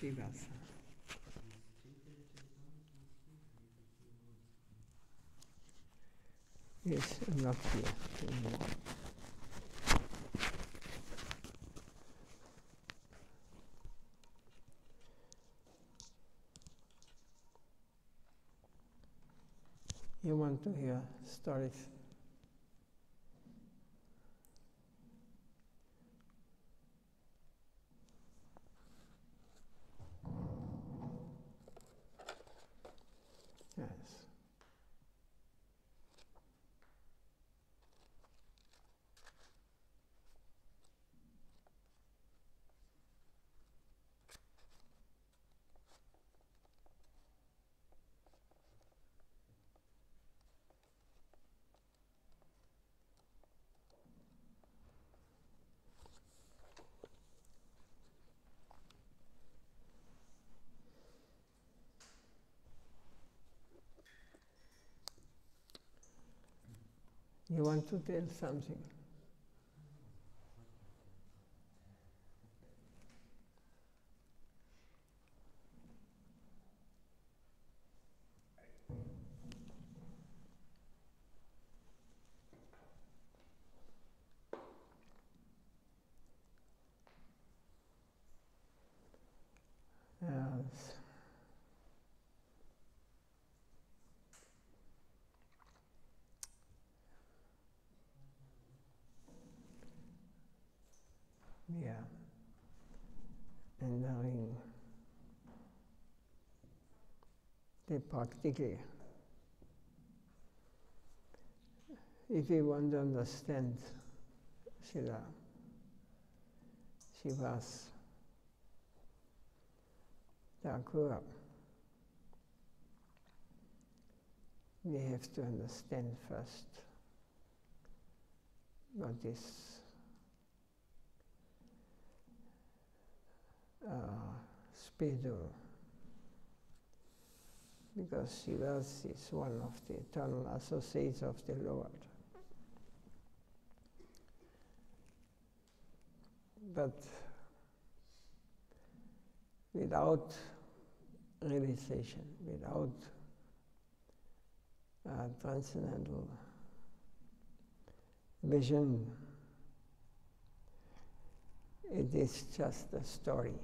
Srivasa. Yes, not here anymore. You want to hear stories? Yes. You want to tell something? Yes. Yeah. And knowing the practically, if you want to understand Srila Srivas Thakur, we have to understand first what is spiritual, because Srivas is one of the eternal associates of the Lord. But without realization, without transcendental vision, it is just a story.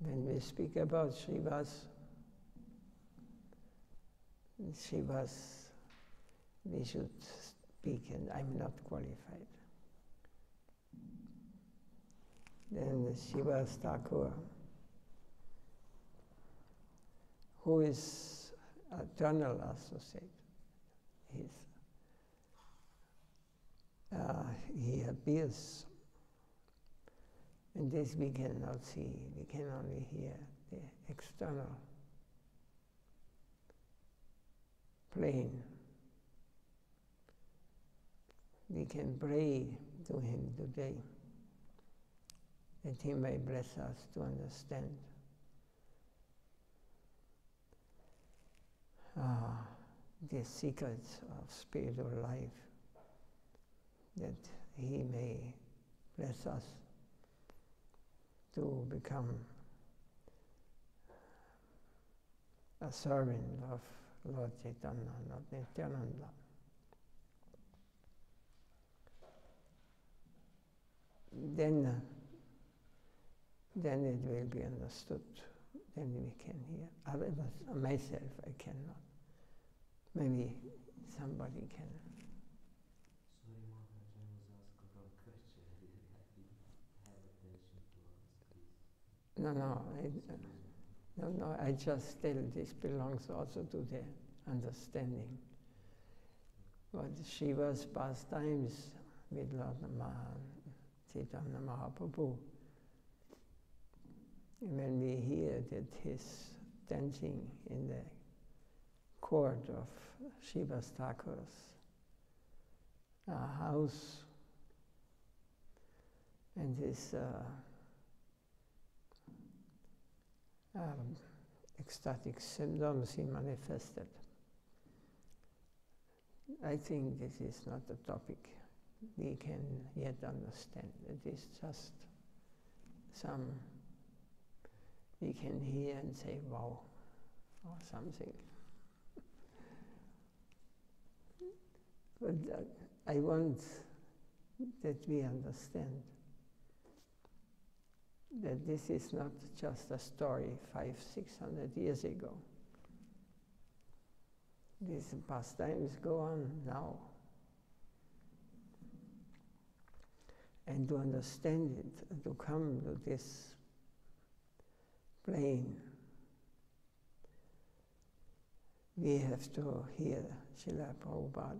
When we speak about Srivas, we should speak, and I'm not qualified. Then the Srivas Thakur, who is eternal associate, he appears, and this we cannot see, we can only hear the external plane. We can pray to him today that he may bless us to understand the secrets of spiritual life, that he may bless us to become a servant of Lord Chaitanya, Lord Nityananda. Then it will be understood. Then we can hear. Otherwise, myself, I cannot. Maybe somebody can. Sorry, Maharaj, I was asked about question. If you have attention to us, please. No, I just tell this belongs also to the understanding. But Shiva's pastimes with Lord Chaitanya Mahaprabhu, when we hear that he's dancing in the court of Shiva's Thakur's house, and his ecstatic symptoms he manifested. I think this is not the topic we can yet understand. It is just some we can hear and say, wow, or something. But I want that we understand that this is not just a story 500-600 years ago. These pastimes go on now. And to understand it, to come to this plane, we have to hear Srila Prabhupada,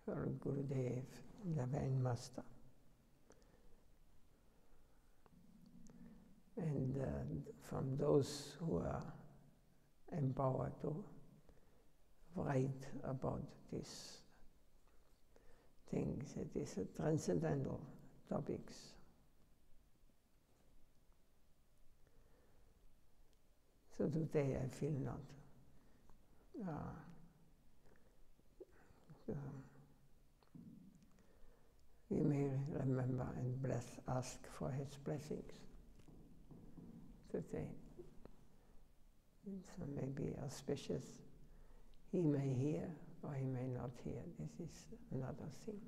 or Gurudev, Divine Master. And from those who are empowered to write about these things, it is a transcendental topics. So today I feel not we may remember and ask for his blessings today. So maybe auspicious. He may hear or he may not hear. This is another thing.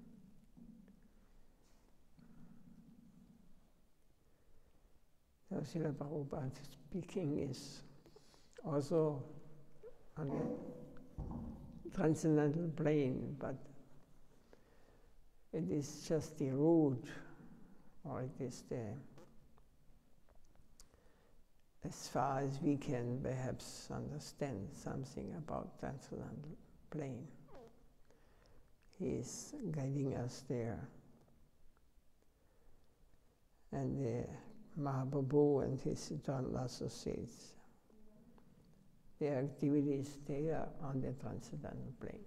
So Srila Prabhupada speaking is also on a transcendental plane, but it is just the root, or it is the, as far as we can perhaps understand something about transcendental plane. He is guiding us there. And the Mahaprabhu and his eternal associates, their activities, they are on the transcendental plane.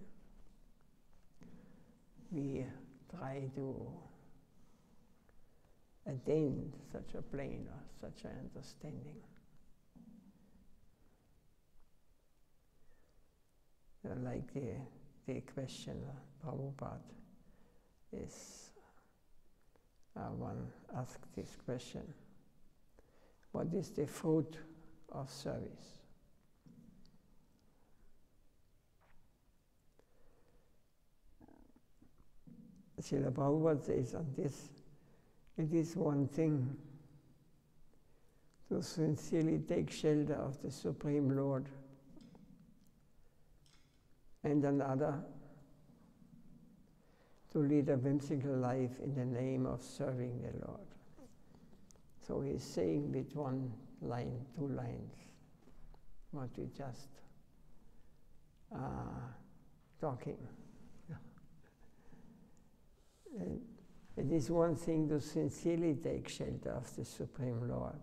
We try to attain such a plane or such an understanding. Like the question Prabhupada is, one asked this question: what is the fruit of service? Srila Prabhupada says on this, it is one thing to sincerely take shelter of the Supreme Lord, and another to lead a whimsical life in the name of serving the Lord. So he's saying with one line, 2 lines, what we just talking. It is one thing to sincerely take shelter of the Supreme Lord,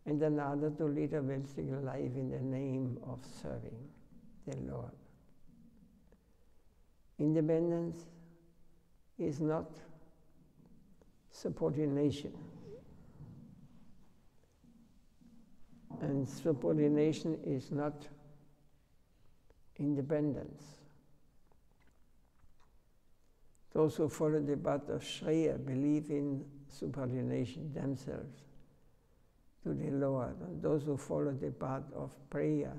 and another to lead a whimsical life in the name of serving the Lord. Independence is not subordination, and subordination is not independence. Those who follow the path of Shreya believe in subordination themselves to the Lord, and those who follow the path of prayer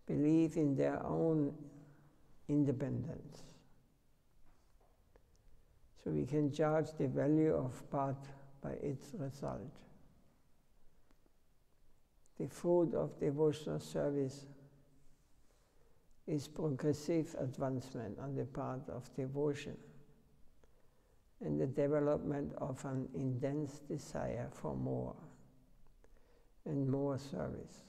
believe in their own independence. So we can judge the value of path by its result. The fruit of devotional service is progressive advancement on the path of devotion and the development of an intense desire for more and more service.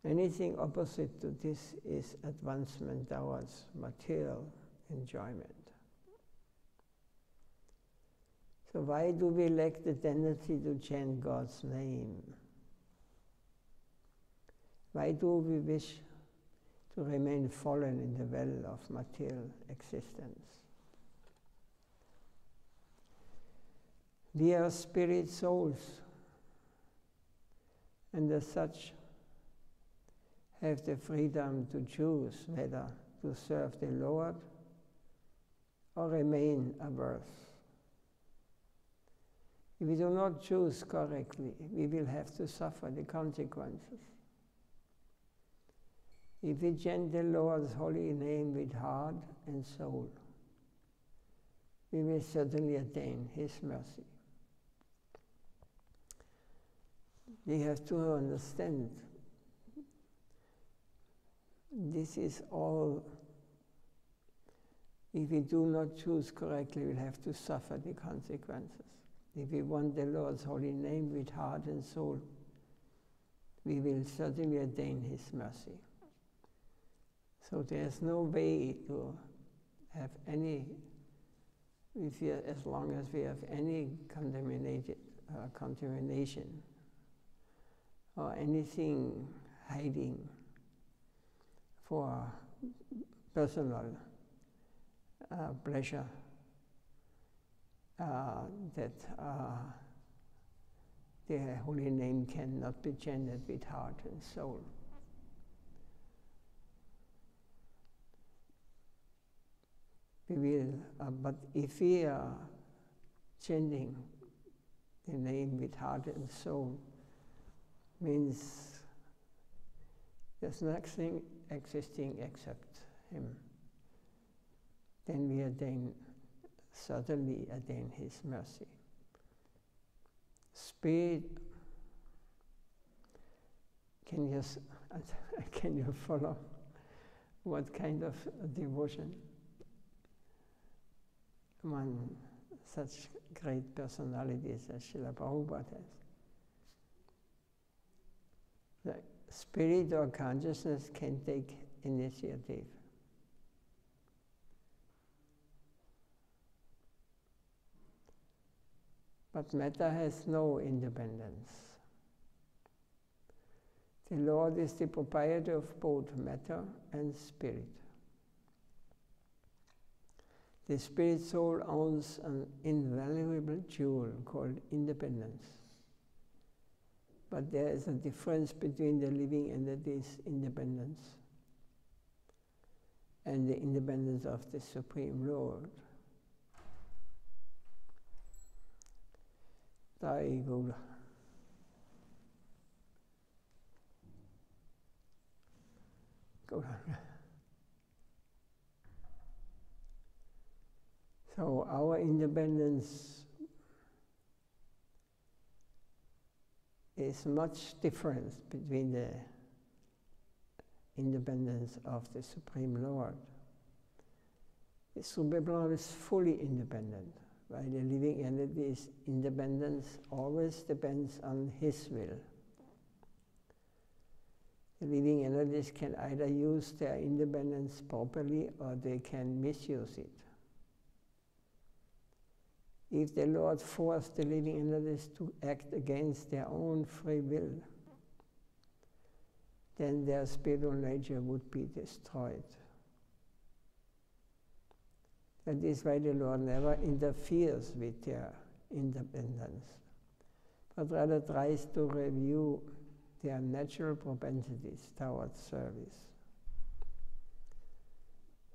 Anything opposite to this is advancement towards material enjoyment. So why do we lack the tendency to chant God's name? Why do we wish to remain fallen in the well of material existence? We are spirit souls, and as such have the freedom to choose whether to serve the Lord or remain averse. If we do not choose correctly, we will have to suffer the consequences. If we chant the Lord's holy name with heart and soul, we will certainly attain His mercy. We have to understand this is all. If we do not choose correctly, we'll have to suffer the consequences. If we want the Lord's holy name with heart and soul, we will certainly attain His mercy. So there's no way to have any, as long as we have any contamination or anything hiding for personal pleasure, that the holy name cannot be chanted with heart and soul. We will, but if we are chanting the name with heart and soul, means there's nothing existing except Him. Then we certainly attain His mercy. Spirit, can you follow what kind of devotion one such great personalities as Srila Prabhupada has? The spirit or consciousness can take initiative. But matter has no independence. The Lord is the proprietor of both matter and spirit. The spirit soul owns an invaluable jewel called independence. But there is a difference between the living entity's independence and the independence of the Supreme Lord. Jai Gaura. So our independence is much different between the independence of the Supreme Lord. The Supreme Lord is fully independent, while the living entity's independence always depends on His will. The living entities can either use their independence properly or they can misuse it. If the Lord forced the living entities to act against their own free will, then their spiritual nature would be destroyed. That is why the Lord never interferes with their independence, but rather tries to review their natural propensities towards service.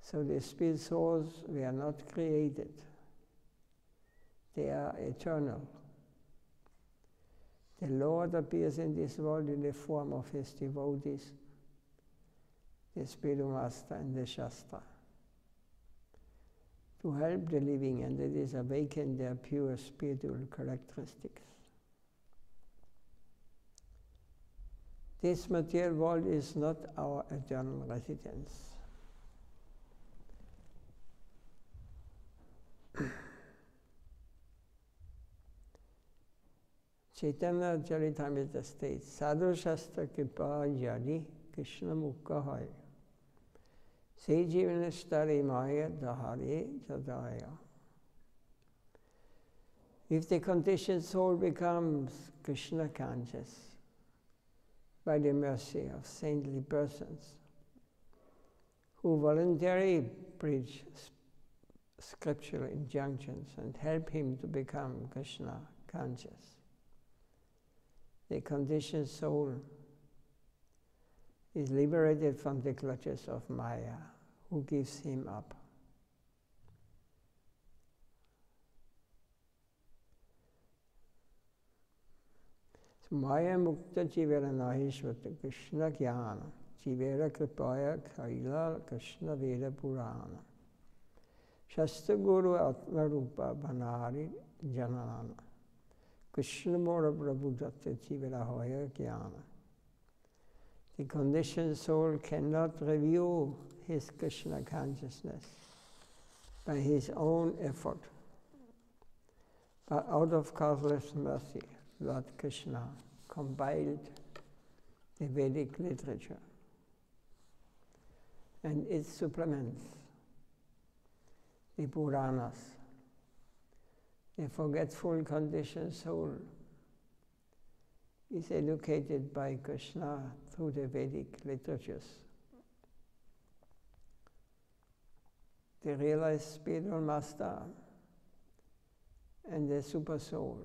So the spirit souls were not created. They are eternal. The Lord appears in this world in the form of His devotees, the spiritual master and the Shastra, to help the living entities awaken their pure spiritual characteristics. This material world is not our eternal residence. Chaitanya Charitamrita states, Sadhu Shastra Kripa Jadi Krishna Mukha Hai Se Jivanastari Maya Dahare Jadaya. If the conditioned soul becomes Krishna conscious by the mercy of saintly persons who voluntarily preach scriptural injunctions and help him to become Krishna conscious, the conditioned soul is liberated from the clutches of Maya, who gives him up. Maya Mukta Jivera Nahishvata Krishna Jnana Jivera Kripaya Kaila Krishna Veda Purana Shastra Guru Atma Rupa Banari Janana Krishna Mora Prabhu Datta Jivera Hoya Jnana. The conditioned soul cannot review his Krishna consciousness by his own effort, but out of causeless mercy, Lord Krishna compiled the Vedic literature and its supplements, the Puranas. The forgetful conditioned soul is educated by Krishna through the Vedic literatures. The realized spiritual master and the super soul.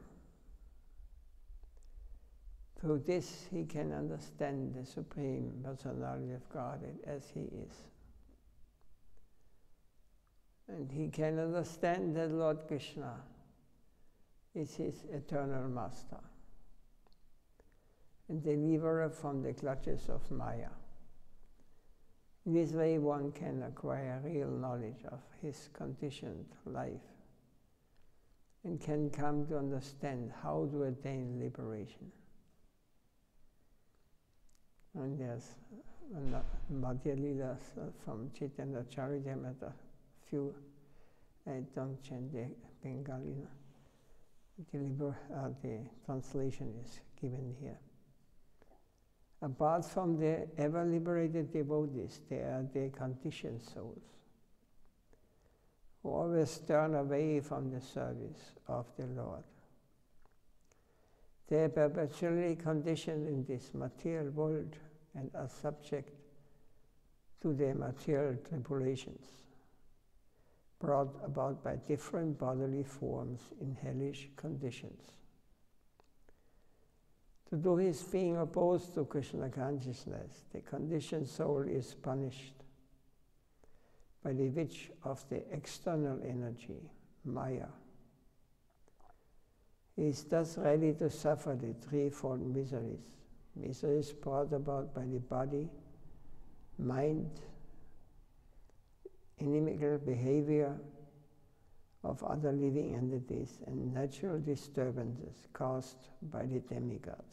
Through this he can understand the Supreme Personality of Godhead as he is. And he can understand that Lord Krishna is his eternal master and deliverer from the clutches of Maya. In this way one can acquire real knowledge of his conditioned life and can come to understand how to attain liberation. And there's Madhya Leelas from Chaitanya Charitamrita, a few, I don't change the Bengali, the translation is given here. Apart from the ever-liberated devotees, there are the conditioned souls who always turn away from the service of the Lord. They are perpetually conditioned in this material world and are subject to their material tribulations, brought about by different bodily forms in hellish conditions. Due to his being opposed to Krishna consciousness, the conditioned soul is punished by the witch of the external energy, Maya. He is thus ready to suffer the threefold miseries. Miseries brought about by the body, mind, inimical behavior of other living entities, and natural disturbances caused by the demigods.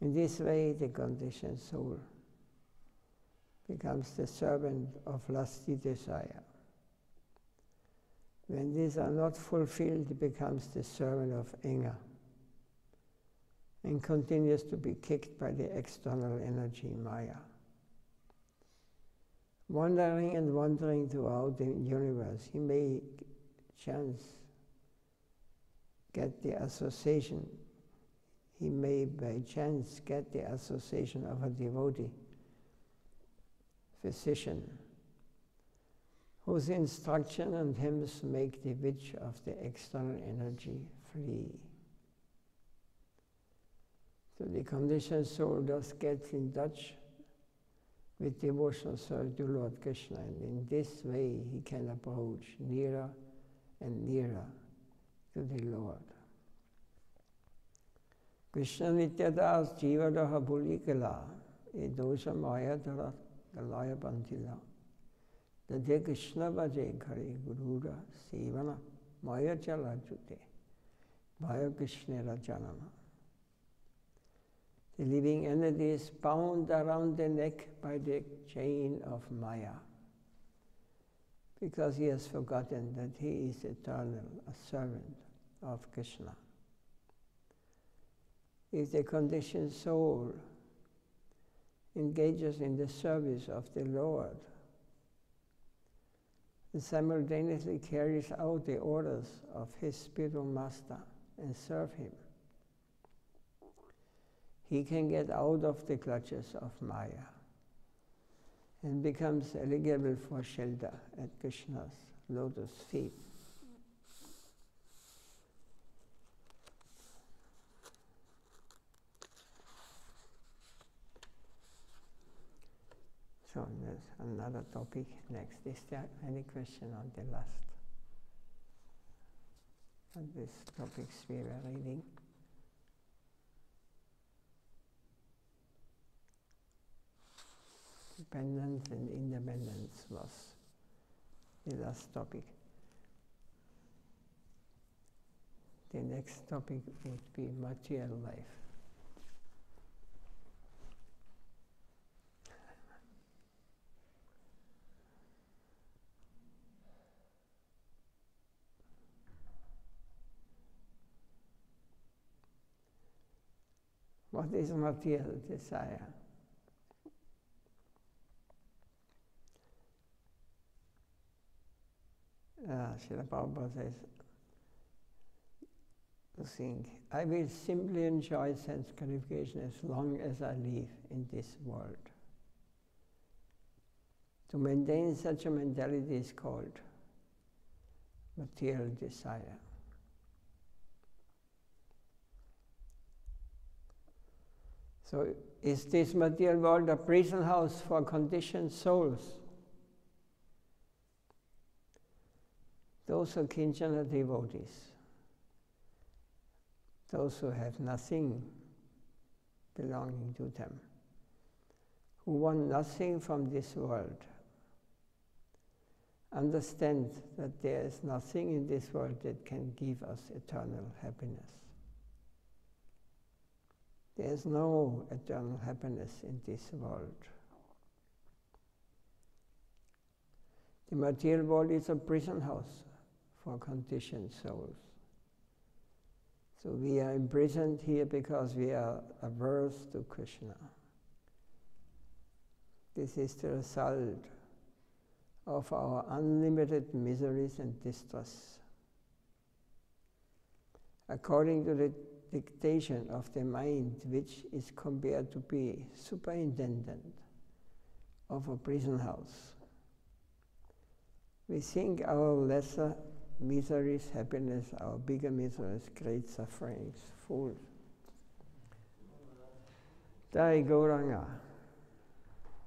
In this way, the conditioned soul becomes the servant of lusty desire. When these are not fulfilled, it becomes the servant of anger and continues to be kicked by the external energy, Maya. Wandering and wandering throughout the universe, he may chance get the association. He may by chance get the association of a devotee, physician, whose instruction and hymns make the witch of the external energy flee. So the conditioned soul thus gets in touch with devotional service to Lord Krishna, and in this way he can approach nearer and nearer to the Lord. Krishna Nityadas Jivadaha Bulikala Edosha Mayadara Galaya Bantila Dade Krishna Vaje Kari Gurura Sevana Maya Chala Jute Bhaya Krishna Rajanana. The living entity is bound around the neck by the chain of Maya, because he has forgotten that he is eternal, a servant of Krishna. If the conditioned soul engages in the service of the Lord and simultaneously carries out the orders of his spiritual master and serve him, he can get out of the clutches of Maya and becomes eligible for shelter at Krishna's lotus feet. So there's another topic next. Is there any question on the last? On these topics we were reading? Dependence and independence was the last topic. The next topic would be material life. What is material desire? Srila Prabhupada says, to think, I will simply enjoy sense gratification as long as I live in this world. To maintain such a mentality is called material desire. So is this material world a prison house for conditioned souls? Those are Kinchana devotees, those who have nothing belonging to them, who want nothing from this world, understand that there is nothing in this world that can give us eternal happiness. There is no eternal happiness in this world. The material world is a prison house for conditioned souls. So we are imprisoned here because we are averse to Krishna. This is the result of our unlimited miseries and distress. According to the dictation of the mind, which is compared to be superintendent of a prison house, we think our lesser miseries, happiness, our bigger miseries, great sufferings, full. Jai Gauranga.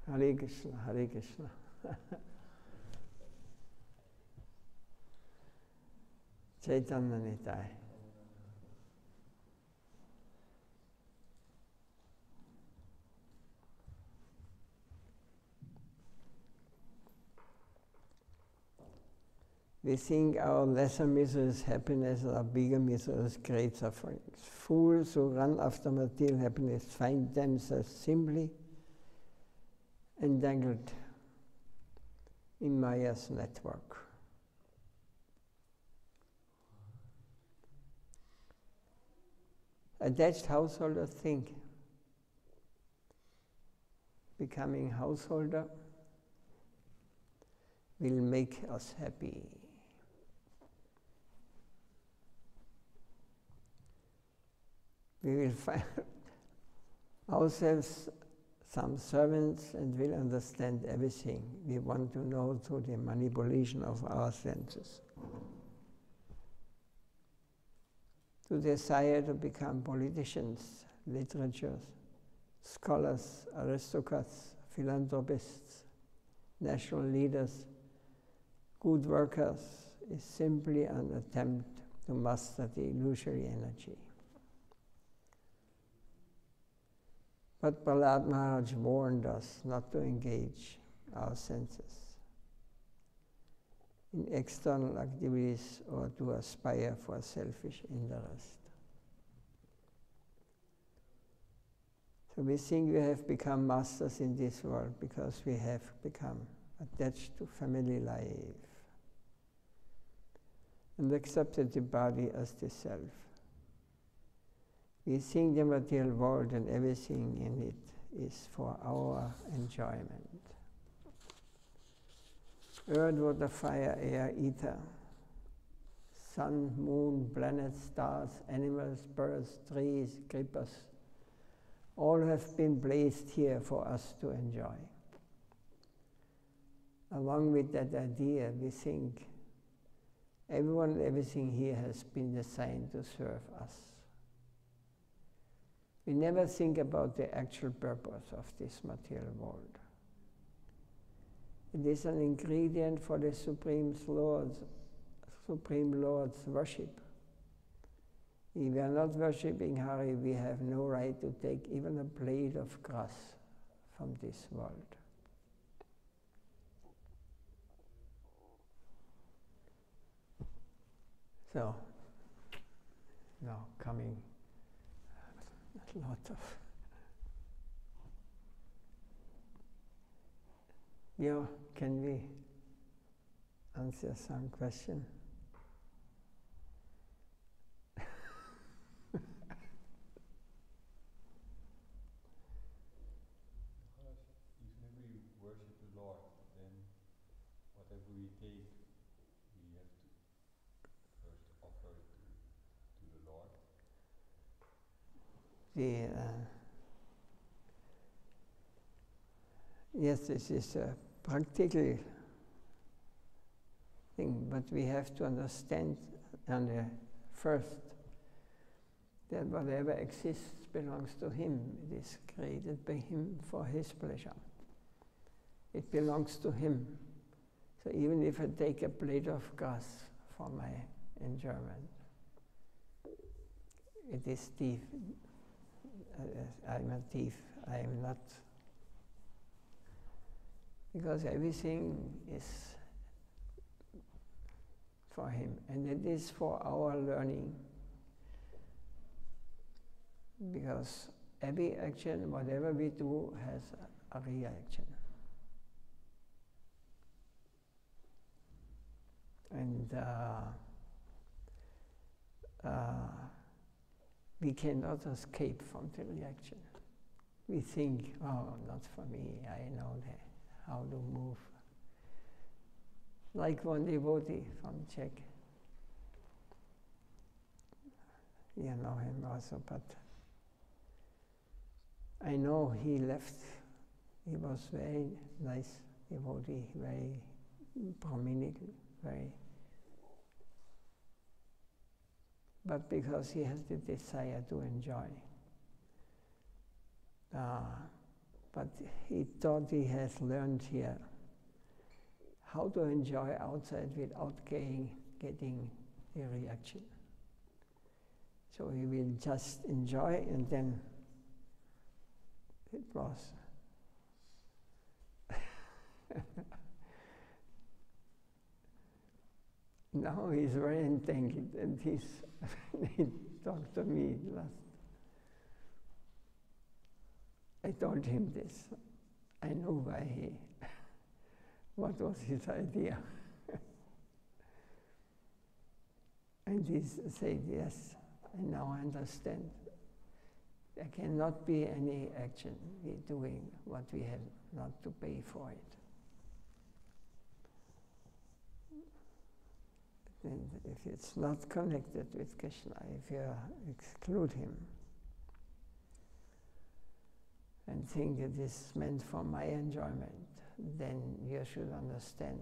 Hare Krishna, Hare Krishna. Chaitanya Nitai. We think our lesser miseries, happiness, our bigger miseries, great sufferings. Fools who run after material happiness find themselves simply entangled in Maya's network. Attached householder think, becoming householder will make us happy. We will find ourselves some servants and will understand everything we want to know through the manipulation of our senses. To desire to become politicians, literatures, scholars, aristocrats, philanthropists, national leaders, good workers is simply an attempt to master the illusory energy. But Prahlad Maharaj warned us not to engage our senses in external activities or to aspire for selfish interest. So we think we have become masters in this world because we have become attached to family life and accepted the body as the self. We think the material world and everything in it is for our enjoyment. Earth, water, fire, air, ether, sun, moon, planets, stars, animals, birds, trees, creepers, all have been placed here for us to enjoy. Along with that idea, we think everyone and everything here has been designed to serve us. We never think about the actual purpose of this material world. It is an ingredient for the Supreme Lord's worship. If we are not worshipping Hari, we have no right to take even a blade of grass from this world. So, now coming a lot of... Yeah, can we answer some question? If we worship the Lord, then whatever we take, we have to first offer it to the Lord. Yes, this is a practical thing, but we have to understand first that whatever exists belongs to Him. It is created by Him for His pleasure. It belongs to Him. So even if I take a blade of grass for my enjoyment, it is thief. I'm a thief. I am not. Because everything is for Him, and it is for our learning. Because every action, whatever we do, has a reaction. And we cannot escape from the reaction. We think, oh, not for me, I know how to move. Like one devotee from Czech. You know him also, but I know he left. He was very nice devotee, very prominent, very. But because he has the desire to enjoy. But he thought he has learned here how to enjoy outside without getting a reaction. So he will just enjoy, and then it was. Now he's very entangled, and he talked to me last. I told him this. I know why what was his idea. And he said, yes, I now understand. There cannot be any action we're doing what we have not to pay for it. And if it's not connected with Krishna, if you exclude him and think it is meant for my enjoyment, then you should understand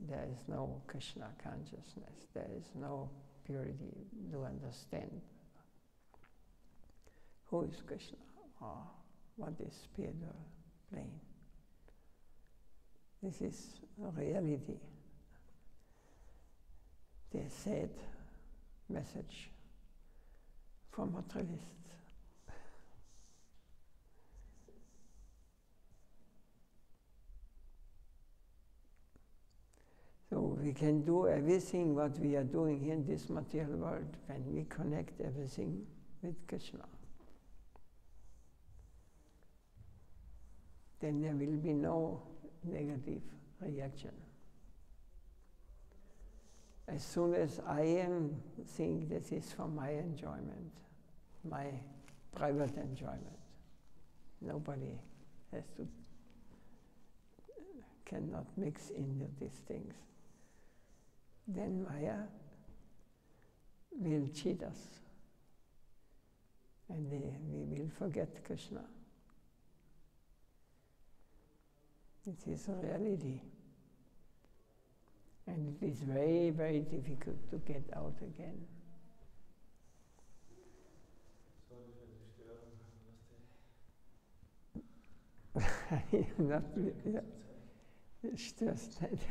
there is no Krishna consciousness, there is no purity to understand who is Krishna or what is spiritual plane. This is a reality. The sad message from materialists. So we can do everything what we are doing in this material world when we connect everything with Krishna. Then there will be no negative reaction. As soon as I am saying this is for my enjoyment, my private enjoyment, nobody has to, cannot mix into these things, then Maya will cheat us, and we will forget Krishna. It is a reality. And it is very, very difficult to get out again. Not, yeah. Störst nicht.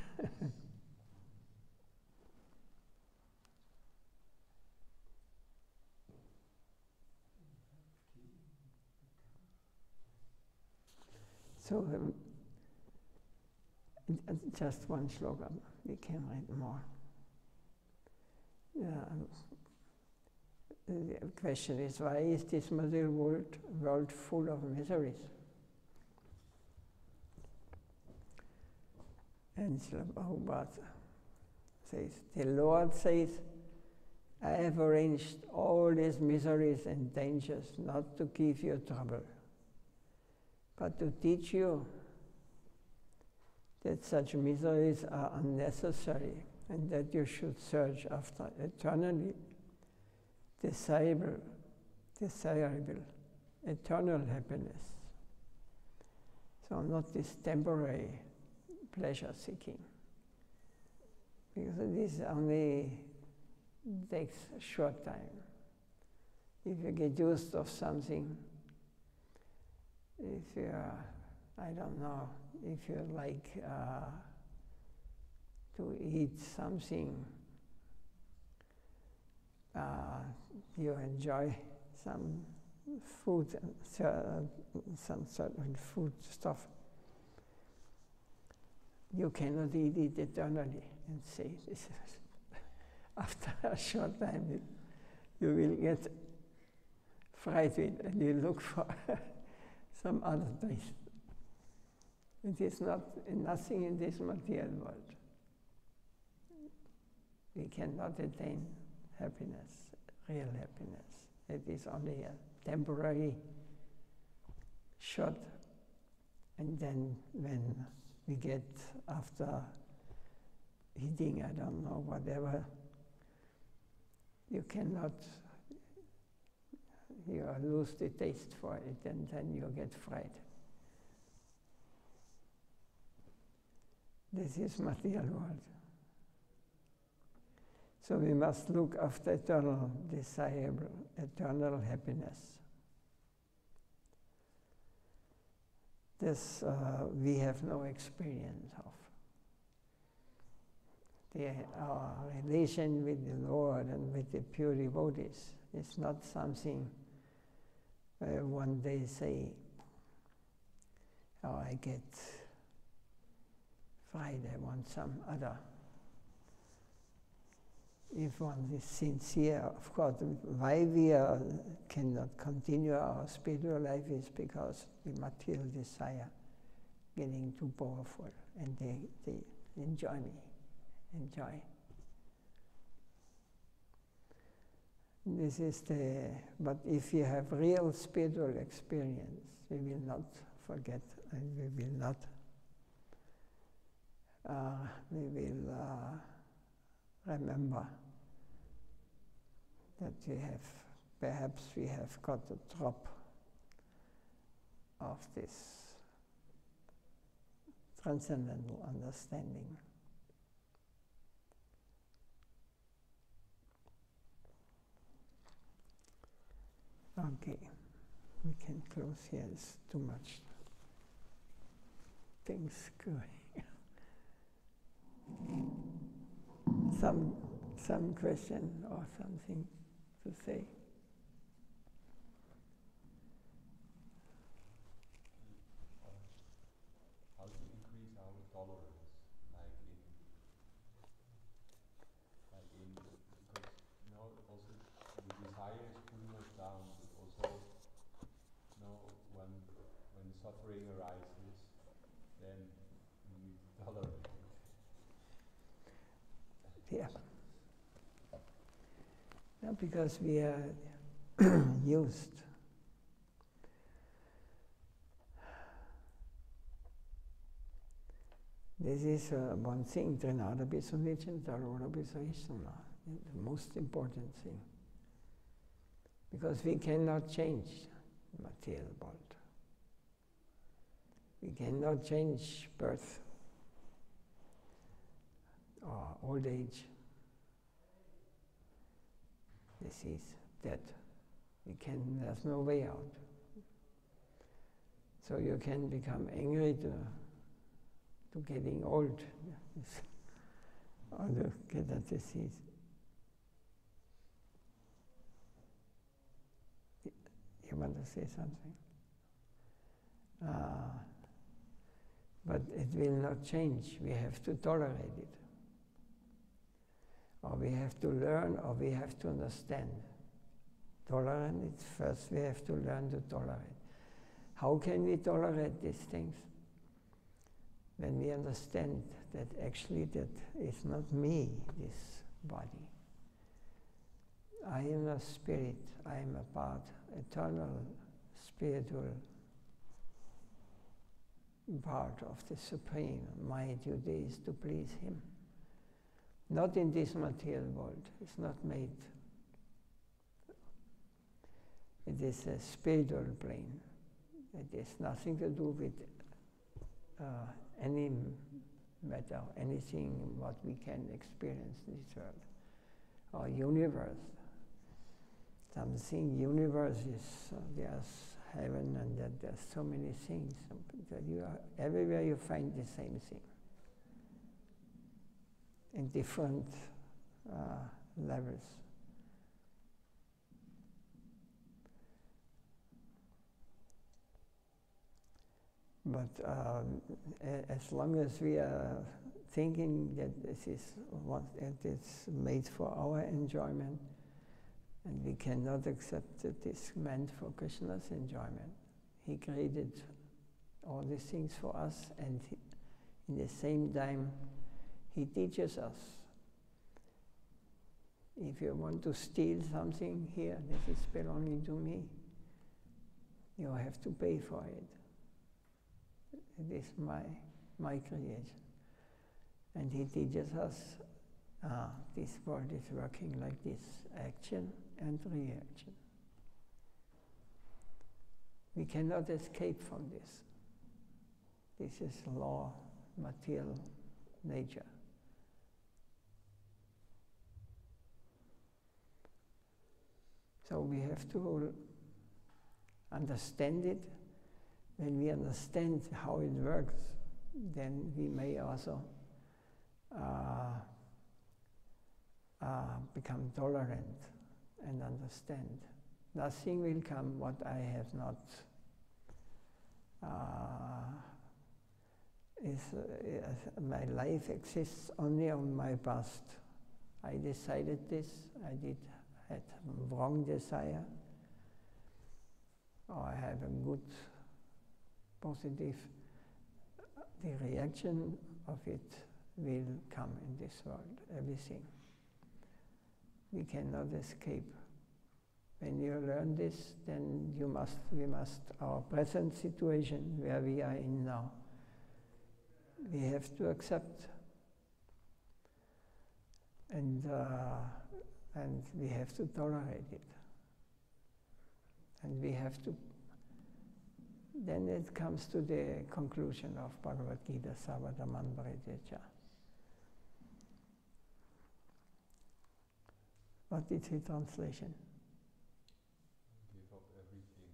So, just one slogan, we can read more. The question is, why is this material world full of miseries? And Srila Prabhupada says, the Lord says, I have arranged all these miseries and dangers not to give you trouble, but to teach you that such miseries are unnecessary and that you should search after eternally desirable, eternal happiness. So not this temporary pleasure seeking, because this only takes a short time. If you get used of something, if you are, I don't know, if you like to eat something, you enjoy some food, some certain food stuff, you cannot eat it eternally and say, this is after a short time you will get frightened and you look for some other place. It is nothing in this material world. We cannot attain happiness, real happiness. It is only a temporary, short, and then when we get after eating, I don't know, whatever, you lose the taste for it, and then you get fried. This is material world. So we must look after eternal, desirable, eternal happiness. This we have no experience of. Our relation with the Lord and with the pure devotees is not something where one day say, oh, I get fried, I want some other. If one is sincere, of course, why we cannot continue our spiritual life is because the material desire getting too powerful, and they enjoy. This is but if you have real spiritual experience, we will not forget, and we will not, remember that perhaps we have got a drop of this transcendental understanding. Okay, we can close here. It's too much things going. Some question or something to say? How to increase our tolerance, because also the desire is pulling us down, but also when suffering arises, then we need to tolerate it. Yeah. No, because we are used. This is one thing, Trinadapi Sunichin, Tarodapi Sahisana, the most important thing. Because we cannot change the material world. We cannot change birth or old age, disease, death. There's no way out. So you can become angry to getting old, or to get a disease. You want to say something? But it will not change. We have to tolerate it. Or we have to learn, or we have to understand. Tolerance, first we have to learn to tolerate. How can we tolerate these things? When we understand that actually that is not me, this body. I am a spirit, I am a part, eternal, spiritual part of the Supreme. My duty is to please Him. Not in this material world. It's not made. It is a spiritual plane. It has nothing to do with any matter, anything what we can experience in this world. Or universe. Something universe is, there's heaven and that there's so many things. That you are, everywhere you find the same thing. In different levels. But as long as we are thinking that this is what it is made for our enjoyment, and we cannot accept that it's meant for Krishna's enjoyment. He created all these things for us, and in the same time, He teaches us. If you want to steal something here, this is belonging to me. You have to pay for it. It is my creation. And He teaches us, this world is working like this, action and reaction. We cannot escape from this. This is law, material nature. So we have to understand it. When we understand how it works, then we may also become tolerant and understand. Nothing will come what I have not my life exists only on my past. I decided this, had wrong desire, or I have a good, positive, the reaction of it will come in this world, everything. We cannot escape. When you learn this, then we must, our present situation where we are in now, we have to accept. And we have to tolerate it. And we have to, then it comes to the conclusion of Bhagavad Gita, Sarvadhamman Parityaja. What is the translation? Give up everything,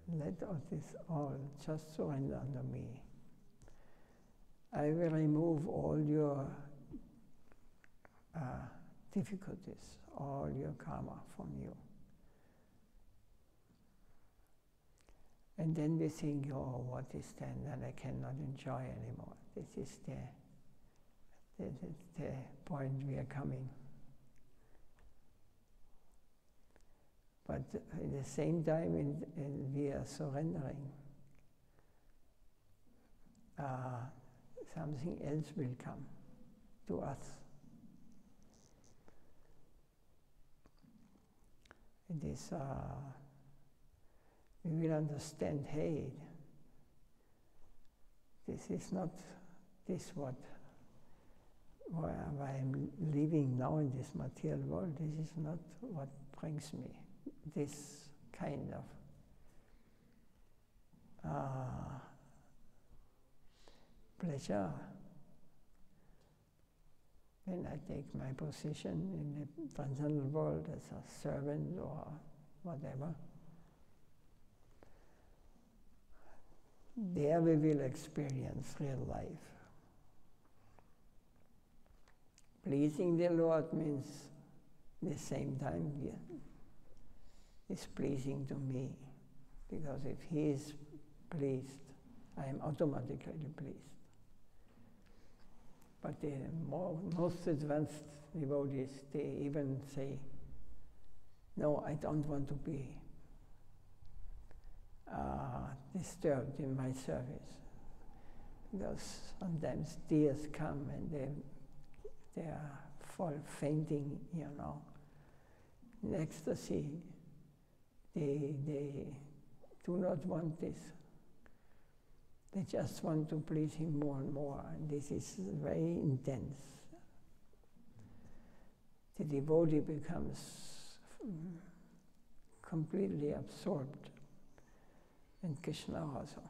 surrender. Let all this all just surrender unto me. I will remove all your difficulties, all your karma from you. And then we think, oh, what is then? And I cannot enjoy anymore. This is the point we are coming. But at the same time, we are surrendering. Something else will come to us. It is, we will understand, hey, this is not this what I am living now in this material world. This is not what brings me this kind of pleasure. When I take my position in the transcendental world as a servant or whatever, there we will experience real life. pleasing the Lord means at the same time is pleasing to me. Because if he is pleased, I am automatically pleased. But the most advanced devotees, they even say, no, I don't want to be disturbed in my service. Because sometimes tears come and they are fall fainting, you know, in ecstasy. They do not want this. They just want to please him more and more, and this is very intense. The devotee becomes completely absorbed, and Krishna also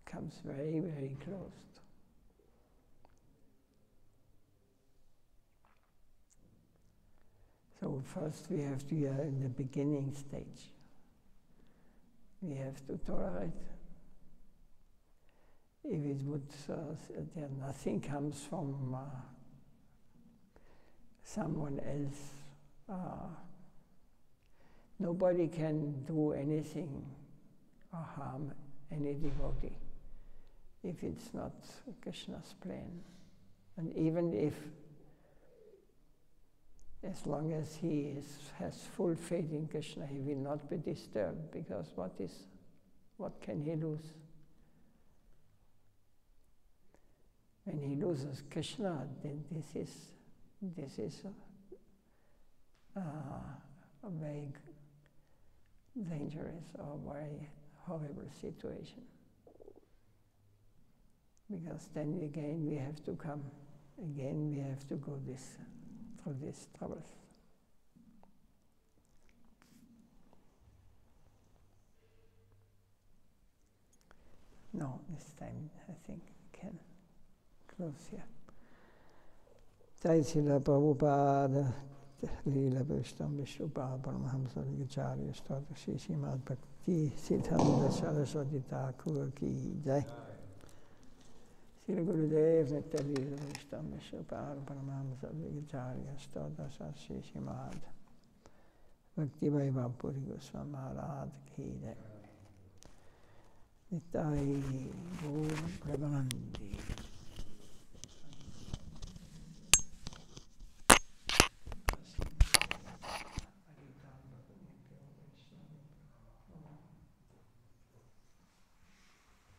comes very, very close. So first we have to be in the beginning stage. We have to tolerate. If it would, nothing comes from someone else. Nobody can do anything or harm any devotee if it's not Krishna's plan. And even if, as long as he has full faith in Krishna, he will not be disturbed, because what can he lose? When he loses Krishna, then this is a very dangerous or very horrible situation. Because then again we have to go through these troubles. No, this time I think can close here. Jai Srila Prabhupada, Leela Vishtam Vishnupada Paramahamsa Vigacharya Stota Shri Srimad Bhakti Siddhanta Saraswati Thakur Ki Jai. Srila Gurudev Nitya Leela Vishtam Vishnupada Paramahamsa Vigacharya Stota Shri Srimad Bhakti Vaibhav-Puri Goswami Maharaj Ki Jai. Nitai Gaur Premanandi.